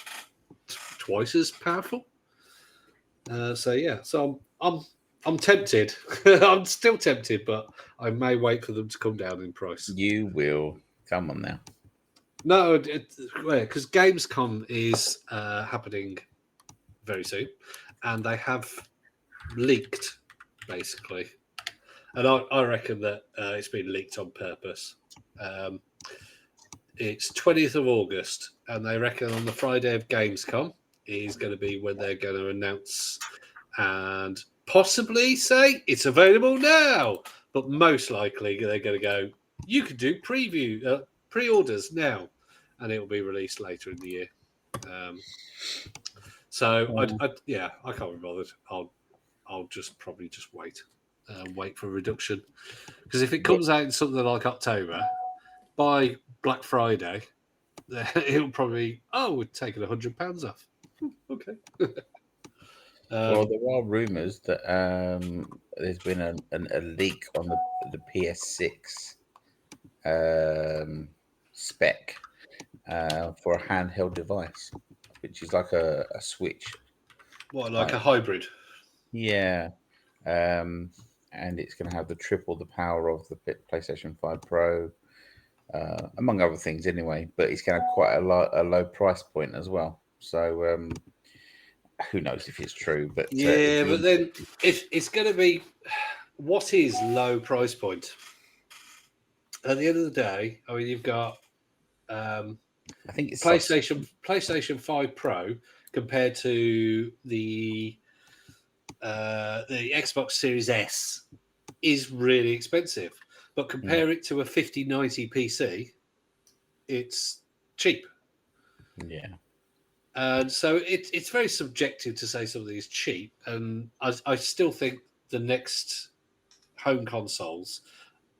twice as powerful. So I'm tempted. I'm still tempted, but I may wait for them to come down in price. You will. Come on now. No, because Gamescom is happening very soon, and they have leaked, basically. And I reckon that it's been leaked on purpose. It's 20th of August, and they reckon on the Friday of Gamescom is going to be when they're going to announce and possibly say it's available now. But most likely they're going to go, you can do pre-orders now, and it will be released later in the year. I can't be bothered. I'll probably just wait for a reduction, because if it comes out in something like October, by Black Friday, it'll probably we're taking £100 off. Okay. Well, there are rumours that there's been a leak on the PS6 spec for a handheld device, which is like a Switch. What, like a hybrid? Yeah. And it's going to have triple the power of the PlayStation 5 Pro, among other things anyway, but it's going to have quite a low price point as well. So who knows if it's true, but but then if it's going to be, what is low price point? At the end of the day, I mean, you've got I think it's PlayStation 5 Pro compared to the Xbox Series S is really expensive, but compare it to a 5090 PC, it's cheap. Yeah. And so it's very subjective to say something is cheap. And I still think the next home consoles,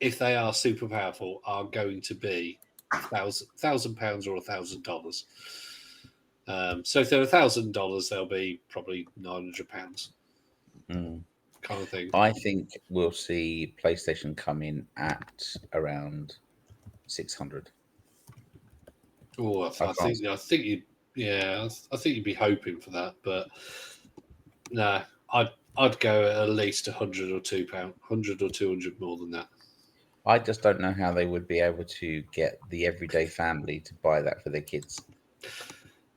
if they are super powerful, are going to be £1,000 or $1,000. So if they're $1,000, they'll be probably £900 kind of thing. I think we'll see PlayStation come in at around 600. Oh, I think you'd be hoping for that, but no, I'd go at least £100 or £100 or £200 more than that. I just don't know how they would be able to get the everyday family to buy that for their kids.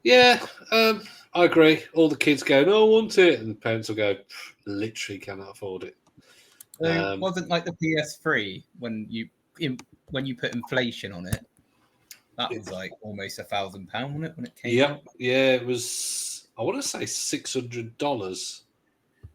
Yeah, I agree. All the kids going, I want it, and the parents will go, literally cannot afford it. So it wasn't like the PS3 when when you put inflation on it, that was like almost £1,000, wasn't it, when it came out? Yeah, it was. I want to say $600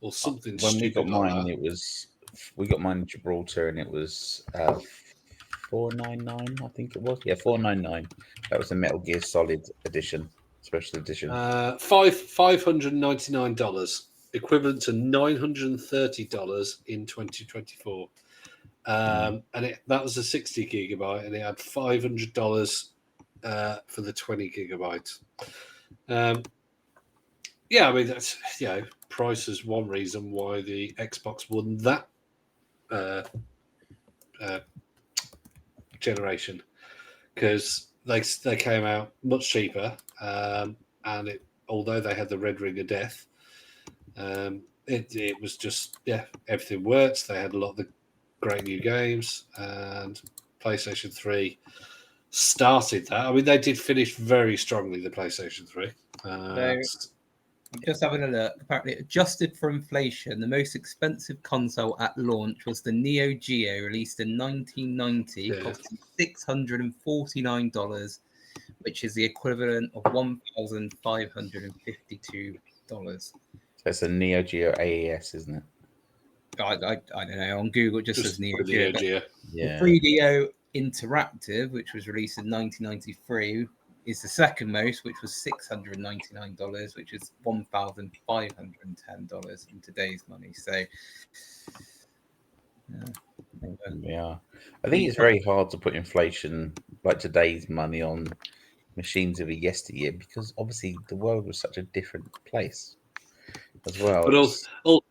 or something. When we got mine, like it was. We got mine in Gibraltar, and it was $499. I think it was. Yeah, $499. That was the Metal Gear Solid edition, special edition. $599, equivalent to $930 in 2024. And that was a 60 gigabyte, and it had $500 for the 20 gigabyte. Yeah, I mean, that's, price is one reason why the Xbox won that generation, because they came out much cheaper, and although they had the red ring of death, it was just everything worked. They had a lot of the great new games, and PlayStation 3 started that. I mean, they did finish very strongly, the PlayStation 3. I'm just having a look. Apparently, adjusted for inflation, the most expensive console at launch was the Neo Geo, released in 1990, costing $649, which is the equivalent of $1,552. So it's a Neo Geo AES, isn't it? I don't know. On Google, it just says Neo Geo. Yeah. The 3DO Interactive, which was released in 1993, is the second most, which was $699, which is $1,510 in today's money. So, yeah, I think it's very hard to put inflation like today's money on machines of a yesteryear, because obviously the world was such a different place as well. But also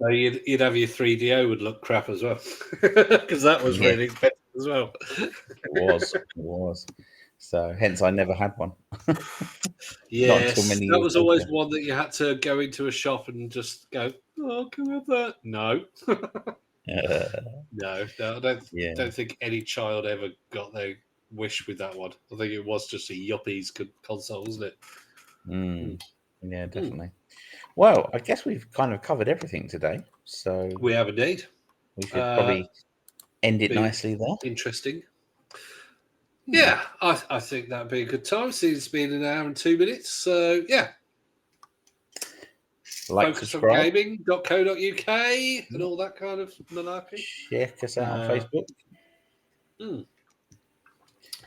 you'd have your 3DO would look crap as well, because that was really expensive as well. It was. So hence I never had one. Yes, that was always one that you had to go into a shop and just go, "Oh, can we have that?" No. No, I don't think any child ever got their wish with that one. I think it was just a yuppies console, wasn't it? Yeah, definitely. Well, I guess we've kind of covered everything today. So we have indeed. We should probably end it nicely there. Interesting. Yeah, I think that'd be a good time. Since it's been an hour and 2 minutes. So, yeah. FocusOnGaming.co.uk and all that kind of malarkey. Check us out on Facebook.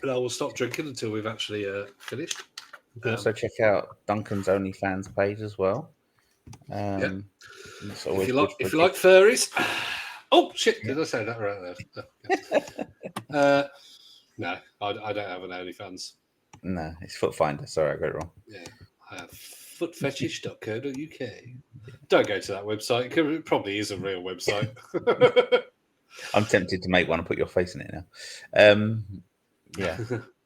But I will stop drinking until we've actually finished. Also, check out Duncan's OnlyFans page as well. If you like furries. Oh, shit. Did I say that right there? No, I don't have an OnlyFans. No, it's Foot Finder. Sorry, I got it wrong. Yeah, I have footfetish.co.uk. Don't go to that website. It probably is a real website. I'm tempted to make one and put your face in it now. Yeah.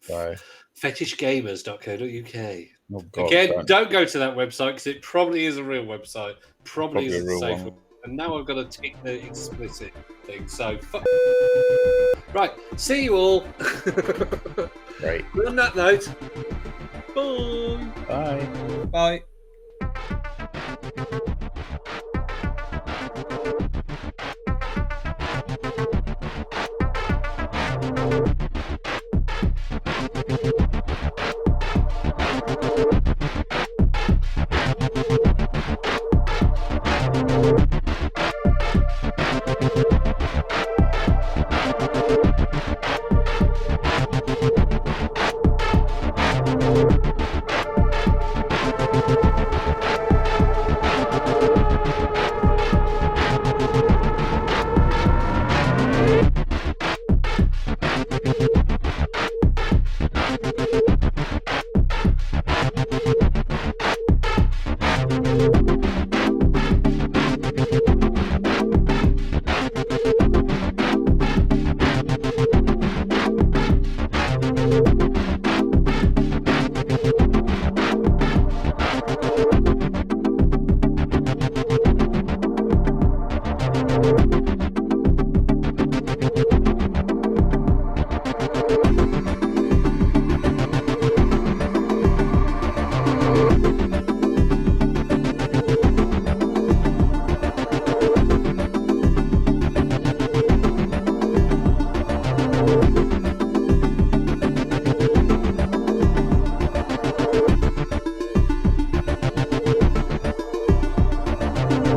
So. Fetishgamers.co.uk. Oh, God, again, don't go to that website, because it probably is a real website. Probably isn't a safe one. And now I've got to tick the explicit thing. So, right. See you all. Great. On that note, bye. Bye. Bye.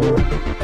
Bye.